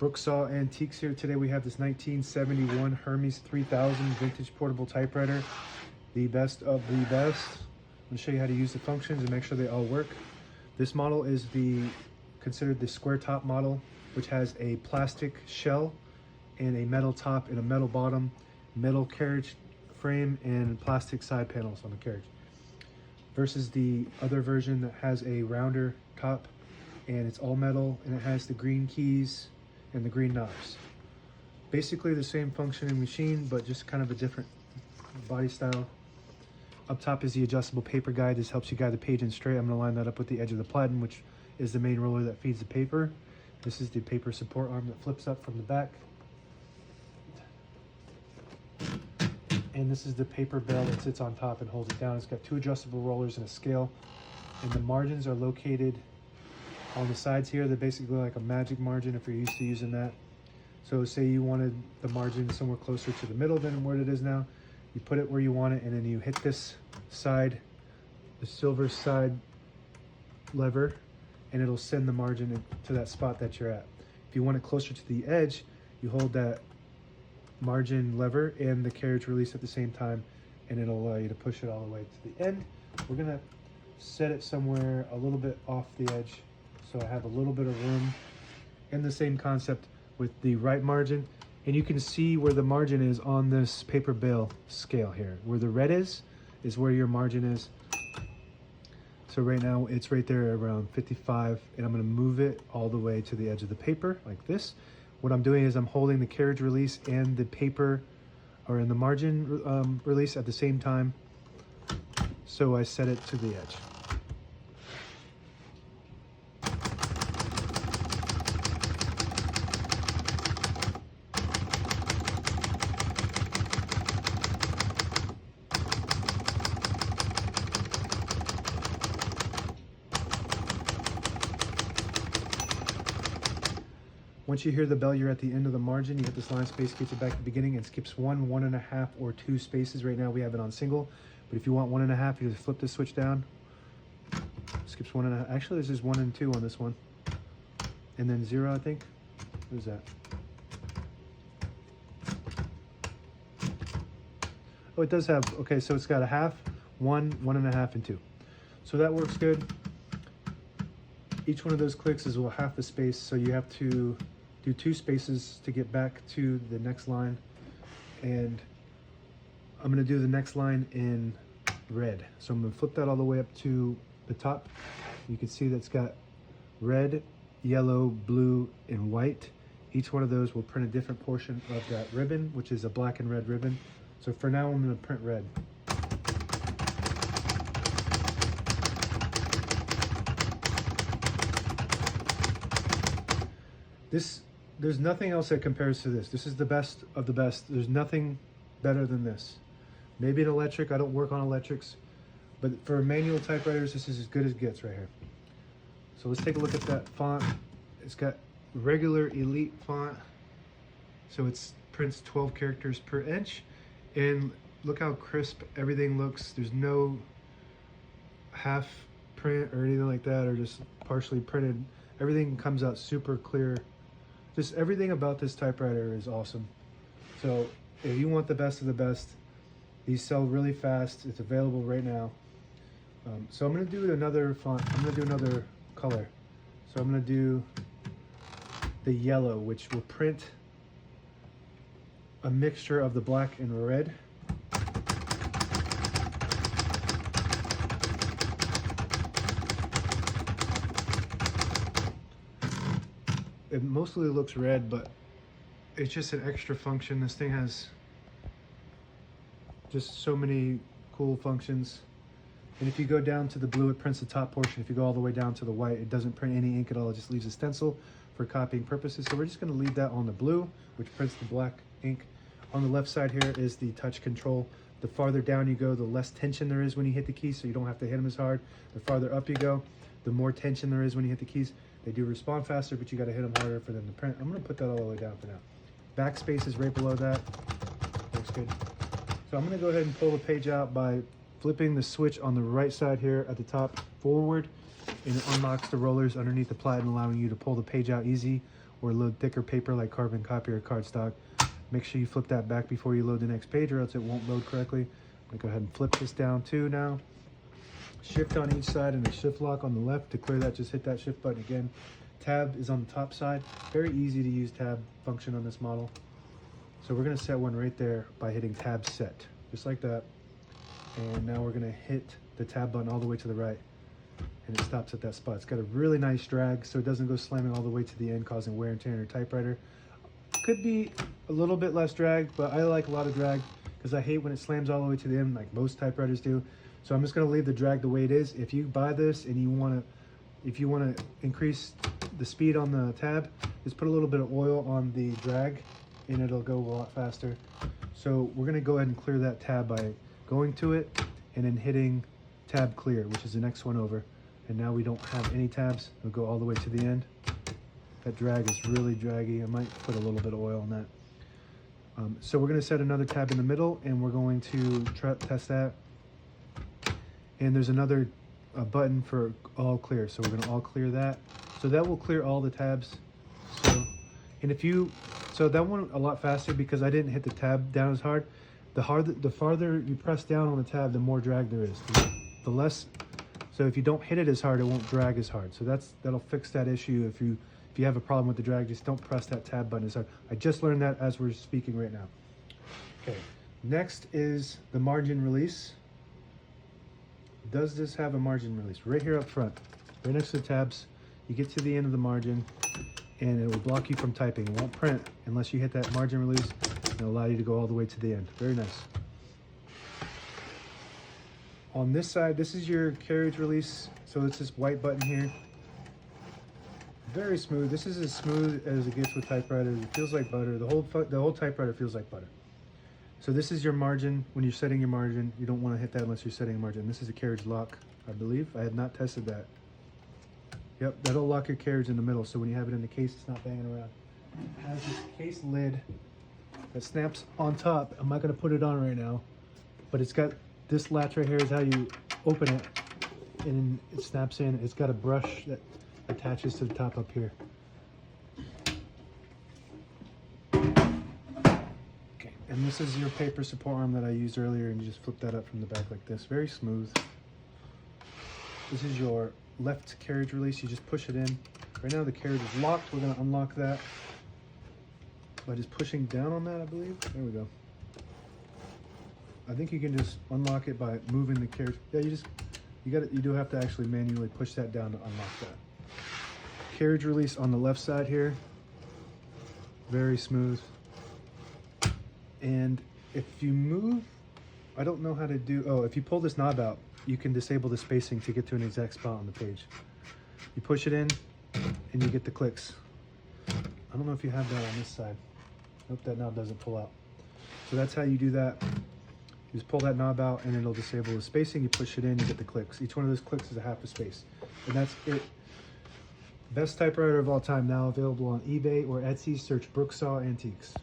Brooksaw Antiques here. Today we have this 1971 Hermes 3000 vintage portable typewriter. The best of the best. I'm going to show you how to use the functions and make sure they all work. This model is considered the square top model, which has a plastic shell and a metal top and a metal bottom, metal carriage frame, and plastic side panels on the carriage. Versus the other version that has a rounder top and it's all metal and it has the green keys and the green knobs. Basically the same functioning machine, but just kind of a different body style. Up top is the adjustable paper guide. This helps you guide the page in straight. I'm going to line that up with the edge of the platen, which is the main roller that feeds the paper. This is the paper support arm that flips up from the back. And this is the paper bell that sits on top and holds it down. It's got two adjustable rollers and a scale. And the margins are located on the sides here. They're basically like a magic margin if you're used to using that. So say you wanted the margin somewhere closer to the middle than where it is now. You put it where you want it, and then you hit this side, the silver side lever, and it'll send the margin to that spot that you're at. If you want it closer to the edge, you hold that margin lever and the carriage release at the same time, and it'll allow you to push it all the way to the end. We're gonna set it somewhere a little bit off the edge, so I have a little bit of room. And the same concept with the right margin. And you can see where the margin is on this paper bale scale here. Where the red is where your margin is. So right now it's right there around 55, and I'm gonna move it all the way to the edge of the paper like this. What I'm doing is I'm holding the carriage release and the paper, or in the margin release at the same time. So I set it to the edge. Once you hear the bell, you're at the end of the margin. You hit this line space, gets it back to the beginning, and skips 1, 1.5, or 2 spaces. Right now we have it on single, but if you want 1.5, you just flip this switch down. Skips 1.5. Actually, this is 1 and 2 on this one, and then 0, I think. What is that? Oh, it does have. Okay, so it's got a half, 1, 1.5, and 2. So that works good. Each one of those clicks is half the space, so you have to do 2 spaces to get back to the next line. And I'm going to do the next line in red. So I'm going to flip that all the way up to the top. You can see that's got red, yellow, blue, and white. Each one of those will print a different portion of that ribbon, which is a black and red ribbon. So for now, I'm going to print red. There's nothing else that compares to this. This is the best of the best. There's nothing better than this. Maybe an electric. I don't work on electrics, but for manual typewriters, this is as good as it gets right here. So let's take a look at that font. It's got regular elite font, so it prints 12 characters per inch, and look how crisp everything looks. There's no half print or anything like that, or just partially printed. Everything comes out super clear. Just everything about this typewriter is awesome. So if you want the best of the best, these sell really fast. It's available right now. So I'm going to do another font. I'm going to do another color. So I'm going to do the yellow, which will print a mixture of the black and red. It mostly looks red, but it's just an extra function. This thing has just so many cool functions. And if you go down to the blue, it prints the top portion. If you go all the way down to the white, it doesn't print any ink at all. It just leaves a stencil for copying purposes. So we're just going to leave that on the blue, which prints the black ink. On the left side here is the touch control. The farther down you go, the less tension there is when you hit the keys, so you don't have to hit them as hard. The farther up you go, the more tension there is when you hit the keys. They do respond faster, but you got to hit them harder for them to print. I'm going to put that all the way down for now. Backspace is right below that. Looks good. So I'm going to go ahead and pull the page out by flipping the switch on the right side here at the top forward, and it unlocks the rollers underneath the platen, allowing you to pull the page out easy or load thicker paper like carbon copy or cardstock, make sure you flip that back before you load the next page or else it won't load correctly. I'm gonna go ahead and flip this down too now. Shift on each side and a shift lock on the left. To clear that, just hit that shift button again. Tab is on the top side. Very easy to use tab function on this model. So we're gonna set one right there by hitting tab set, just like that. And now we're gonna hit the tab button all the way to the right, and it stops at that spot. It's got a really nice drag, so it doesn't go slamming all the way to the end, causing wear and tear on your typewriter. Could be a little bit less drag, but I like a lot of drag because I hate when it slams all the way to the end like most typewriters do. So I'm just gonna leave the drag the way it is. If you buy this and you wanna increase the speed on the tab, just put a little bit of oil on the drag and it'll go a lot faster. So we're gonna go ahead and clear that tab by going to it and then hitting tab clear, which is the next one over. And now we don't have any tabs. We'll go all the way to the end. That drag is really draggy. I might put a little bit of oil on that. So we're gonna set another tab in the middle and we're going to test that. And there's another button for all clear. So we're gonna all clear that. So that will clear all the tabs. So that went a lot faster because I didn't hit the tab down as hard. The farther you press down on the tab, the more drag there is. The less, so if you don't hit it as hard, it won't drag as hard. So that'll fix that issue. If you have a problem with the drag, just don't press that tab button as hard. I just learned that as we're speaking right now. Okay, next is the margin release. Does this have a margin release? Right here up front, right next to the tabs, you get to the end of the margin and it will block you from typing. It won't print unless you hit that margin release. It'll allow you to go all the way to the end. Very nice. On this side, this is your carriage release. So it's this white button here. Very smooth. This is as smooth as it gets with typewriters. It feels like butter. The whole typewriter feels like butter. So this is your margin. When you're setting your margin, you don't want to hit that unless you're setting a margin. This is a carriage lock, I believe. I have not tested that. Yep, that'll lock your carriage in the middle. So when you have it in the case, it's not banging around. It has this case lid that snaps on top. I'm not going to put it on right now, but it's got this latch right here is how you open it, and it snaps in. It's got a brush that attaches to the top up here. Okay, and this is your paper support arm that I used earlier, and you just flip that up from the back like this. Very smooth. This is your left carriage release. You just push it in. Right now the carriage is locked. We're going to unlock that by just pushing down on that, I believe. There we go. I think you can just unlock it by moving the carriage. Yeah, you do have to actually manually push that down to unlock that. Carriage release on the left side here. Very smooth. And if you move, I don't know how to do, if you pull this knob out, you can disable the spacing to get to an exact spot on the page. You push it in and you get the clicks. I don't know if you have that on this side. Nope, that knob doesn't pull out. So that's how you do that. You just pull that knob out and it'll disable the spacing. You push it in, you get the clicks. Each one of those clicks is a half a space. And that's it. Best typewriter of all time, now available on eBay or Etsy. Search Brooksaw Antiques.